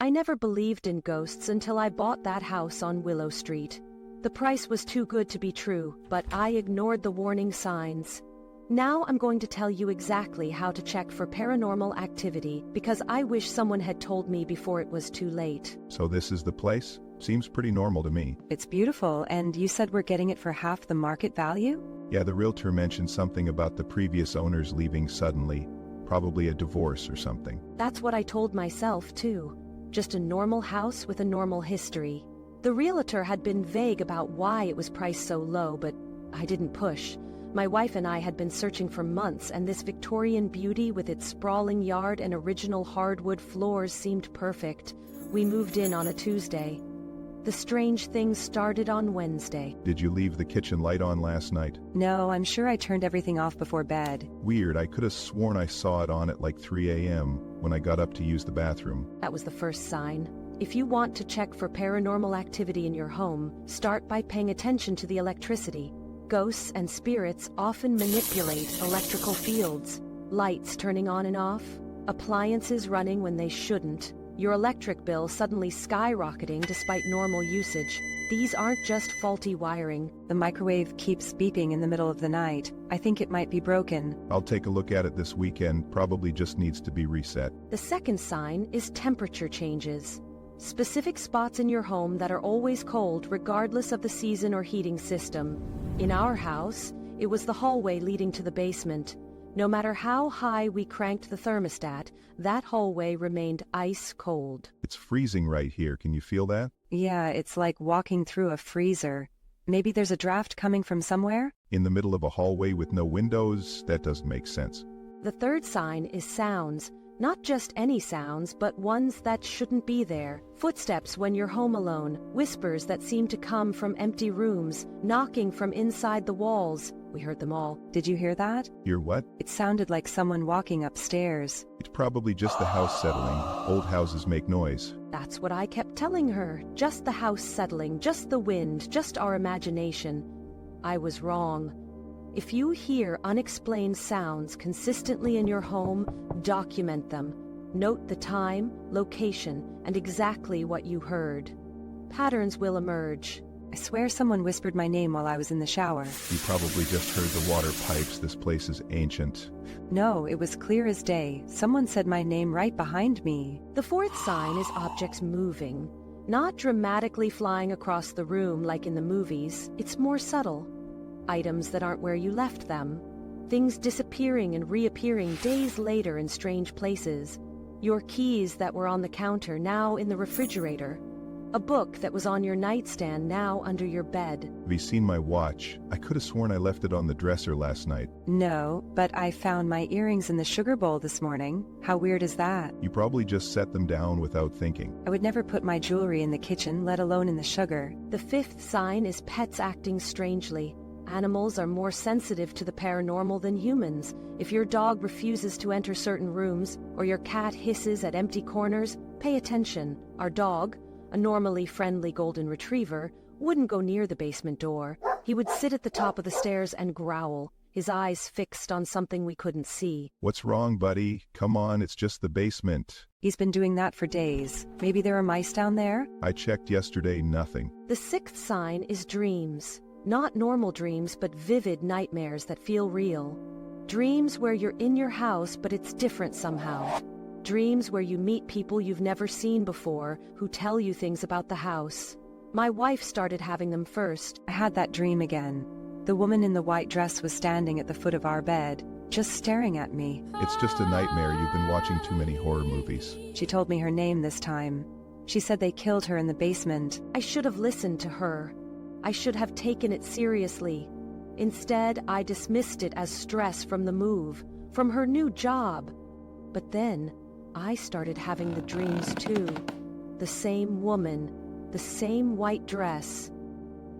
I never believed in ghosts until I bought that house on Willow Street. The price was too good to be true, but I ignored the warning signs. Now I'm going to tell you exactly how to check for paranormal activity because I wish someone had told me before it was too late. So this is the place? Seems pretty normal to me. It's beautiful, and you said we're getting it for half the market value? Yeah, the realtor mentioned something about the previous owners leaving suddenly. Probably a divorce or something. That's what I told myself, too. Just a normal house with a normal history. The realtor had been vague about why it was priced so low, but I didn't push. My wife and I had been searching for months, and this Victorian beauty with its sprawling yard and original hardwood floors seemed perfect. We moved in on a Tuesday. The strange things started on Wednesday. Did you leave the kitchen light on last night? No, I'm sure I turned everything off before bed. Weird, I could have sworn I saw it on at like 3 a.m. when I got up to use the bathroom. That was the first sign. If you want to check for paranormal activity in your home, start by paying attention to the electricity. Ghosts and spirits often manipulate electrical fields. Lights turning on and off, appliances running when they shouldn't, your electric bill suddenly skyrocketing despite normal usage. These aren't just faulty wiring. The microwave keeps beeping in the middle of the night. I think it might be broken. I'll take a look at it this weekend, probably just needs to be reset. The second sign is temperature changes. Specific spots in your home that are always cold regardless of the season or heating system. In our house, it was the hallway leading to the basement. No matter how high we cranked the thermostat, that hallway remained ice cold. It's freezing right here, can you feel that? Yeah, it's like walking through a freezer. Maybe there's a draft coming from somewhere? In the middle of a hallway with no windows? That doesn't make sense. The third sign is sounds. Not just any sounds, but ones that shouldn't be there. Footsteps when you're home alone, whispers that seem to come from empty rooms, knocking from inside the walls. We heard them all. Did you hear that? Hear what? It sounded like someone walking upstairs. It's probably just the house settling. Old houses make noise. That's what I kept telling her. Just the house settling, just the wind, just our imagination. I was wrong. If you hear unexplained sounds consistently in your home, document them. Note the time, location, and exactly what you heard. Patterns will emerge. I swear someone whispered my name while I was in the shower. You probably just heard the water pipes. This place is ancient. No, it was clear as day. Someone said my name right behind me. The fourth sign is objects moving. Not dramatically flying across the room like in the movies. It's more subtle. Items that aren't where you left them. Things disappearing and reappearing days later in strange places. Your keys that were on the counter now in the refrigerator. A book that was on your nightstand now under your bed. Have you seen my watch? I could have sworn I left it on the dresser last night. No, but I found my earrings in the sugar bowl this morning. How weird is that? You probably just set them down without thinking. I would never put my jewelry in the kitchen, let alone in the sugar. The fifth sign is pets acting strangely. Animals are more sensitive to the paranormal than humans. If your dog refuses to enter certain rooms, or your cat hisses at empty corners, pay attention. Our dog, a normally friendly golden retriever, wouldn't go near the basement door. He would sit at the top of the stairs and growl, his eyes fixed on something we couldn't see. What's wrong, buddy? Come on, it's just the basement. He's been doing that for days. Maybe there are mice down there? I checked yesterday, nothing. The sixth sign is dreams. Not normal dreams, but vivid nightmares that feel real. Dreams where you're in your house, but it's different somehow. Dreams where you meet people you've never seen before, who tell you things about the house. My wife started having them first. I had that dream again. The woman in the white dress was standing at the foot of our bed, just staring at me. It's just a nightmare. You've been watching too many horror movies. She told me her name this time. She said they killed her in the basement. I should have listened to her. I should have taken it seriously. Instead, I dismissed it as stress from the move, from her new job. But then, I started having the dreams too. The same woman, the same white dress.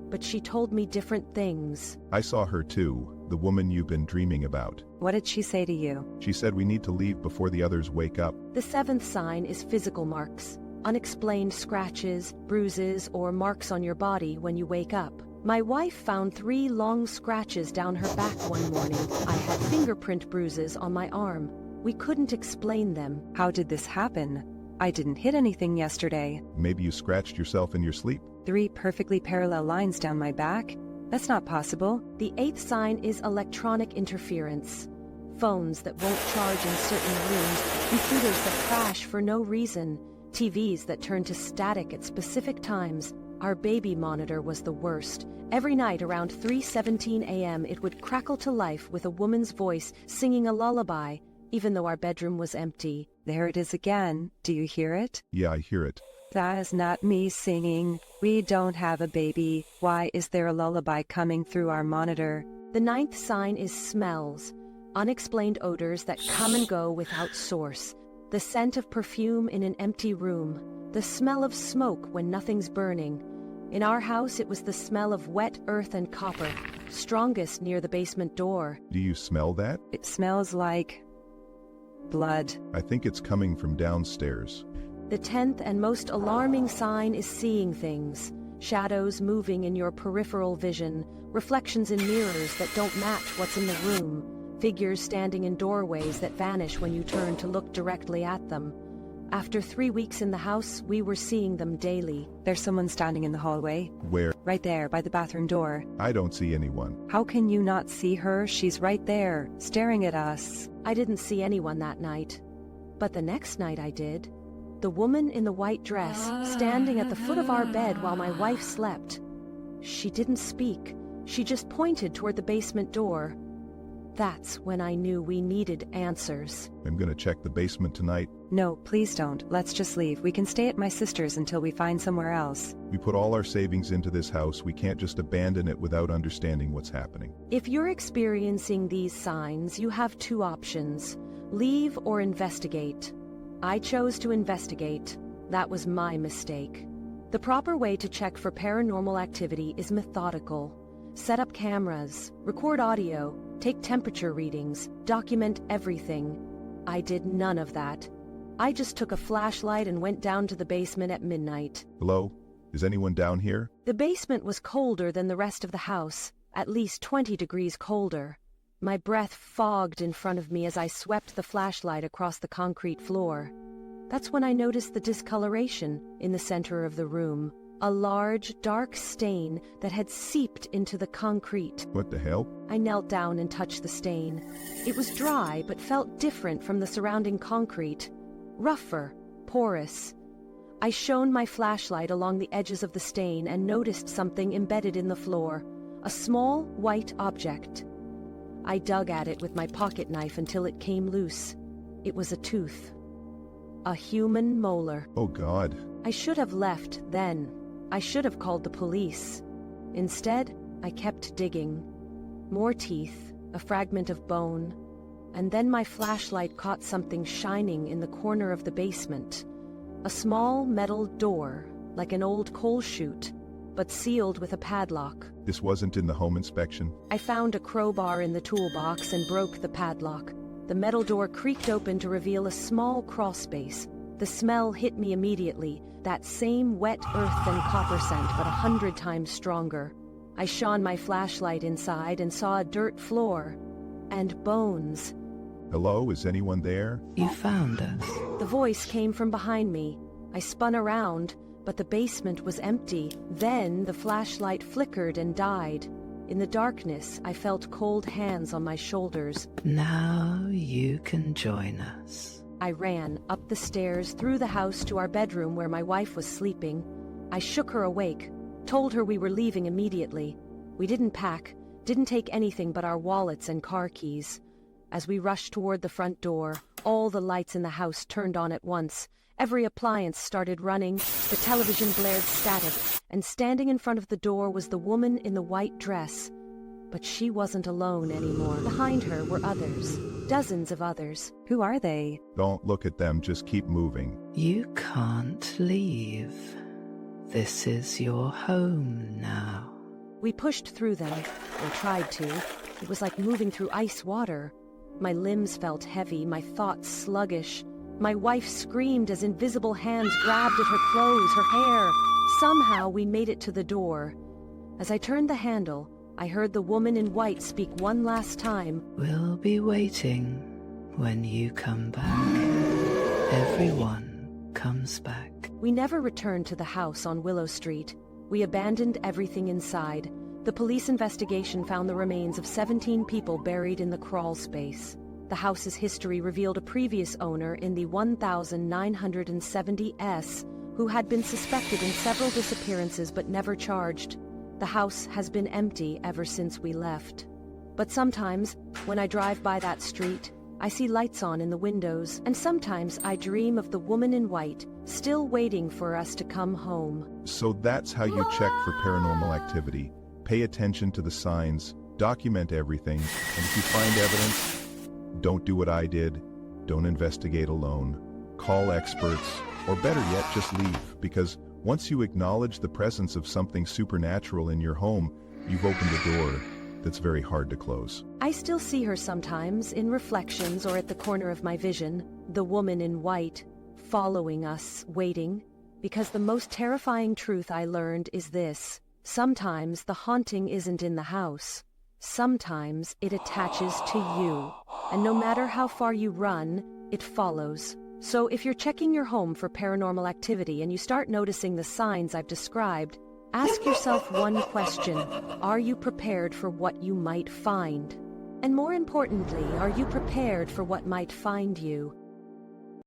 But she told me different things. I saw her too, the woman you've been dreaming about. What did she say to you? She said we need to leave before the others wake up. The seventh sign is physical marks. Unexplained scratches, bruises, or marks on your body when you wake up. My wife found 3 long scratches down her back one morning. I had fingerprint bruises on my arm. We couldn't explain them. How did this happen? I didn't hit anything yesterday. Maybe you scratched yourself in your sleep? 3 perfectly parallel lines down my back? That's not possible. The 8th sign is electronic interference. Phones that won't charge in certain rooms, computers that crash for no reason, TVs that turn to static at specific times. Our baby monitor was the worst. Every night around 3:17 a.m. it would crackle to life with a woman's voice singing a lullaby, even though our bedroom was empty. There it is again. Do you hear it? Yeah, I hear it. That is not me singing. We don't have a baby. Why is there a lullaby coming through our monitor? The 9th sign is smells. Unexplained odors that come and go without source. The scent of perfume in an empty room. The smell of smoke when nothing's burning. In our house, it was the smell of wet earth and copper, strongest near the basement door. Do you smell that? It smells like blood. I think it's coming from downstairs. The 10th and most alarming sign is seeing things. Shadows moving in your peripheral vision, reflections in mirrors that don't match what's in the room, figures standing in doorways that vanish when you turn to look directly at them. After 3 weeks in the house, we were seeing them daily. There's someone standing in the hallway. Where? Right there, by the bathroom door. I don't see anyone. How can you not see her? She's right there, staring at us. I didn't see anyone that night. But the next night I did. The woman in the white dress, standing at the foot of our bed while my wife slept. She didn't speak. She just pointed toward the basement door. That's when I knew we needed answers. I'm gonna check the basement tonight. No, please don't. Let's just leave. We can stay at my sister's until we find somewhere else. We put all our savings into this house. We can't just abandon it without understanding what's happening. If you're experiencing these signs, you have 2 options: leave or investigate. I chose to investigate. That was my mistake. The proper way to check for paranormal activity is methodical. Set up cameras, record audio, take temperature readings, document everything. I did none of that. I just took a flashlight and went down to the basement at midnight. Hello? Is anyone down here? The basement was colder than the rest of the house, at least 20 degrees colder. My breath fogged in front of me as I swept the flashlight across the concrete floor. That's when I noticed the discoloration in the center of the room. A large, dark stain that had seeped into the concrete. What the hell? I knelt down and touched the stain. It was dry, but felt different from the surrounding concrete. Rougher, porous. I shone my flashlight along the edges of the stain and noticed something embedded in the floor. A small, white object. I dug at it with my pocket knife until it came loose. It was a tooth. A human molar. Oh, God. I should have left then. I should have called the police. Instead, I kept digging. More teeth, a fragment of bone, and then my flashlight caught something shining in the corner of the basement. A small metal door, like an old coal chute, but sealed with a padlock. This wasn't in the home inspection? I found a crowbar in the toolbox and broke the padlock. The metal door creaked open to reveal a small crawl space. The smell hit me immediately, that same wet earth and copper scent, but 100 times stronger. I shone my flashlight inside and saw a dirt floor. And bones. Hello, is anyone there? You found us. The voice came from behind me. I spun around, but the basement was empty. Then the flashlight flickered and died. In the darkness, I felt cold hands on my shoulders. Now you can join us. I ran up the stairs, through the house to our bedroom where my wife was sleeping. I shook her awake, told her we were leaving immediately. We didn't pack, didn't take anything but our wallets and car keys. As we rushed toward the front door, all the lights in the house turned on at once. Every appliance started running, the television blared static, and standing in front of the door was the woman in the white dress. But she wasn't alone anymore. Behind her were others, dozens of others. Who are they? Don't look at them, just keep moving. You can't leave. This is your home now. We pushed through them, or tried to. It was like moving through ice water. My limbs felt heavy, my thoughts sluggish. My wife screamed as invisible hands grabbed at her clothes, her hair. Somehow we made it to the door. As I turned the handle, I heard the woman in white speak one last time. We'll be waiting when you come back. Everyone comes back. We never returned to the house on Willow Street. We abandoned everything inside. The police investigation found the remains of 17 people buried in the crawl space. The house's history revealed a previous owner in the 1970s who had been suspected in several disappearances but never charged. The house has been empty ever since we left. But sometimes, when I drive by that street, I see lights on in the windows, and sometimes I dream of the woman in white, still waiting for us to come home. So that's how you check for paranormal activity. Pay attention to the signs, document everything, and if you find evidence, don't do what I did. Don't investigate alone. Call experts, or better yet, just leave, because once you acknowledge the presence of something supernatural in your home, you've opened a door that's very hard to close. I still see her sometimes, in reflections or at the corner of my vision, the woman in white, following us, waiting, because the most terrifying truth I learned is this: sometimes the haunting isn't in the house. Sometimes it attaches to you, and no matter how far you run, it follows. So if you're checking your home for paranormal activity and you start noticing the signs I've described, ask yourself one question: are you prepared for what you might find? And more importantly, are you prepared for what might find you?